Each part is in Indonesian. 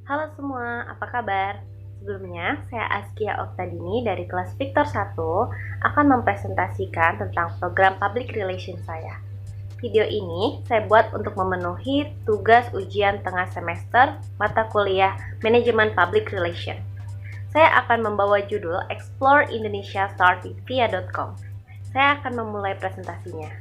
Halo semua, apa kabar? Sebelumnya, saya Askia Oktadini dari kelas Victor 1 akan mempresentasikan tentang program Public Relations saya. Video ini saya buat untuk memenuhi tugas ujian tengah semester mata kuliah Manajemen Public Relations. Saya akan membawa judul Explore Indonesia Start with via.com. Saya akan memulai presentasinya.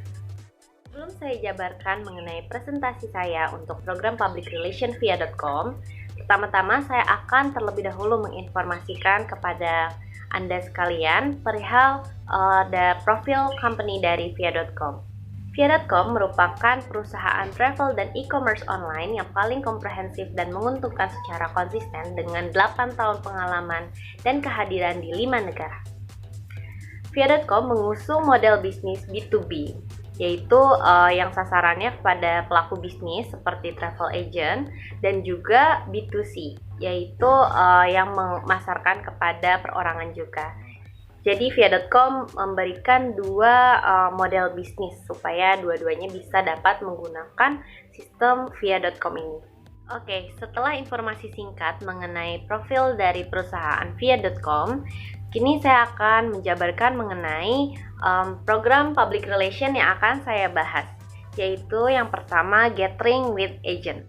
Sebelum saya jabarkan mengenai presentasi saya untuk program Public Relations via.com, pertama-tama saya akan terlebih dahulu menginformasikan kepada Anda sekalian perihal profil company dari via.com. Via.com merupakan perusahaan travel dan e-commerce online yang paling komprehensif dan menguntungkan secara konsisten dengan 8 tahun pengalaman dan kehadiran di 5 negara. Via.com mengusung model bisnis B2B, yaitu yang sasarannya kepada pelaku bisnis seperti travel agent, dan juga B2C, yaitu yang memasarkan kepada perorangan juga. Jadi via.com memberikan dua model bisnis supaya dua-duanya bisa dapat menggunakan sistem via.com ini. Oke, setelah informasi singkat mengenai profil dari perusahaan via.com, kini saya akan menjabarkan mengenai program public relation yang akan saya bahas, yaitu yang pertama, Gathering with Agent.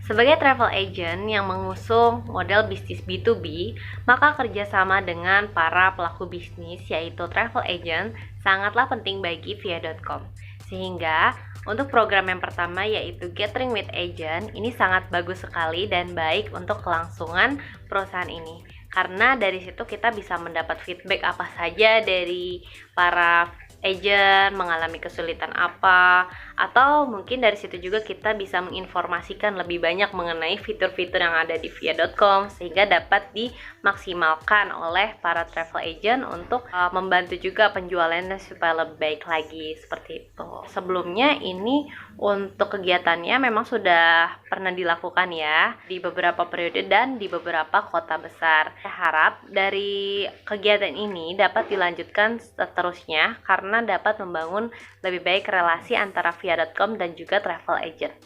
Sebagai travel agent yang mengusung model bisnis B2B, maka kerjasama dengan para pelaku bisnis yaitu travel agent sangatlah penting bagi via.com. Sehingga untuk program yang pertama yaitu Gathering with Agent, ini sangat bagus sekali dan baik untuk kelangsungan perusahaan ini. Karena dari situ kita bisa mendapat feedback apa saja dari para agent, mengalami kesulitan apa, atau mungkin dari situ juga kita bisa menginformasikan lebih banyak mengenai fitur-fitur yang ada di via.com sehingga dapat dimaksimalkan oleh para travel agent untuk membantu juga penjualannya supaya lebih baik lagi, seperti itu. Sebelumnya ini untuk kegiatannya memang sudah pernah dilakukan ya di beberapa periode dan di beberapa kota besar. Saya harap dari kegiatan ini dapat dilanjutkan seterusnya karena dapat membangun lebih baik relasi antara via.com dan juga travel agent.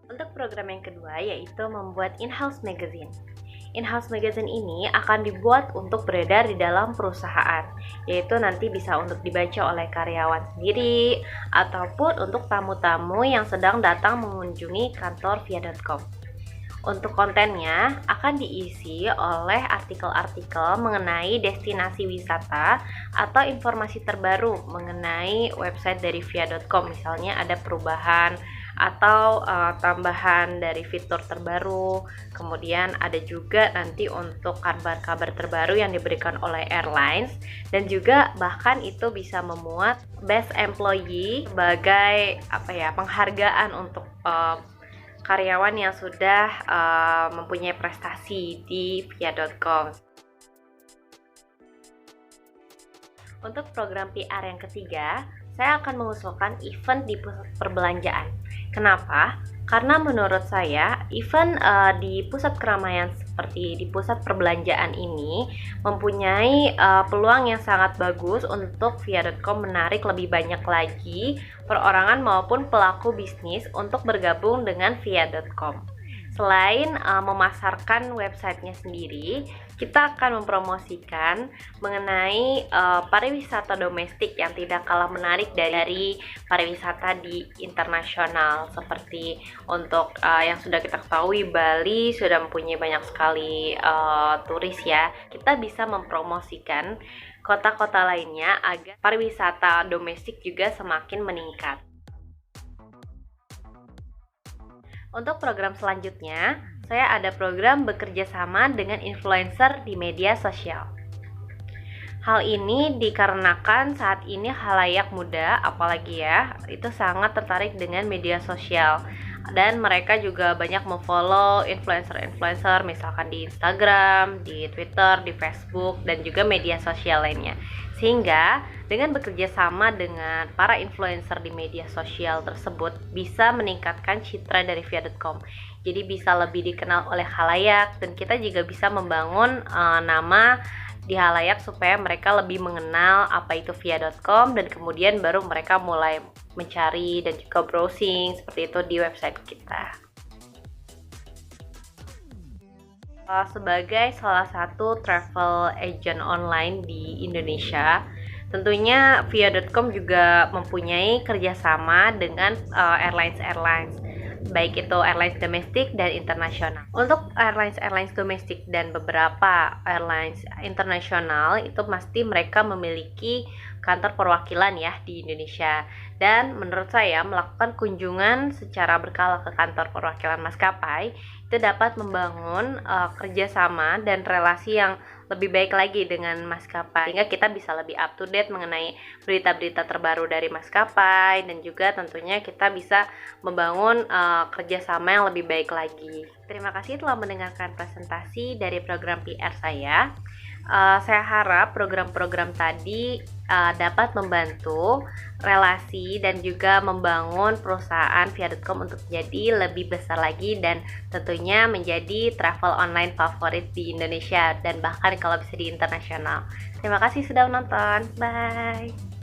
Untuk program yang kedua yaitu membuat in-house magazine. In-house magazine ini akan dibuat untuk beredar di dalam perusahaan, yaitu nanti bisa untuk dibaca oleh karyawan sendiri ataupun untuk tamu-tamu yang sedang datang mengunjungi kantor via.com. Untuk kontennya akan diisi oleh artikel-artikel mengenai destinasi wisata atau informasi terbaru mengenai website dari via.com, misalnya ada perubahan atau tambahan dari fitur terbaru. Kemudian ada juga nanti untuk kabar-kabar terbaru yang diberikan oleh airlines, dan juga bahkan itu bisa memuat best employee sebagai penghargaan untuk karyawan yang sudah mempunyai prestasi di via.com. Untuk program PR yang ketiga, saya akan mengusulkan event di pusat perbelanjaan. Kenapa? Karena menurut saya event di pusat keramaian seperti di pusat perbelanjaan ini mempunyai peluang yang sangat bagus untuk via.com menarik lebih banyak lagi perorangan maupun pelaku bisnis untuk bergabung dengan via.com. Selain memasarkan websitenya sendiri, kita akan mempromosikan mengenai pariwisata domestik yang tidak kalah menarik dari pariwisata di internasional. Seperti untuk yang sudah kita ketahui, Bali sudah mempunyai banyak sekali turis ya. Kita bisa mempromosikan kota-kota lainnya agar pariwisata domestik juga semakin meningkat. Untuk program selanjutnya, saya ada program bekerja sama dengan influencer di media sosial. Hal ini dikarenakan saat ini khalayak muda, apalagi ya, itu sangat tertarik dengan media sosial. Dan mereka juga banyak memfollow influencer-influencer misalkan di Instagram, di Twitter, di Facebook, dan juga media sosial lainnya. Sehingga dengan bekerja sama dengan para influencer di media sosial tersebut bisa meningkatkan citra dari via.com. Jadi bisa lebih dikenal oleh khalayak dan kita juga bisa membangun nama di halayak supaya mereka lebih mengenal apa itu via.com dan kemudian baru mereka mulai mencari dan juga browsing seperti itu di website kita. Sebagai salah satu travel agent online di Indonesia, tentunya Via.com juga mempunyai kerjasama dengan airlines, baik itu airlines domestik dan internasional. Untuk airlines domestik dan beberapa airlines internasional itu pasti mereka memiliki kantor perwakilan ya di Indonesia. Dan menurut saya melakukan kunjungan secara berkala ke kantor perwakilan maskapai itu dapat membangun kerjasama dan relasi yang lebih baik lagi dengan maskapai, sehingga kita bisa lebih up to date mengenai berita-berita terbaru dari maskapai, dan juga tentunya kita bisa membangun kerjasama yang lebih baik lagi. Terima kasih telah mendengarkan presentasi dari program PR saya. Saya harap program-program tadi dapat membantu relasi dan juga membangun perusahaan Via.com untuk jadi lebih besar lagi dan tentunya menjadi travel online favorit di Indonesia dan bahkan kalau bisa di internasional. Terima kasih sudah menonton. Bye.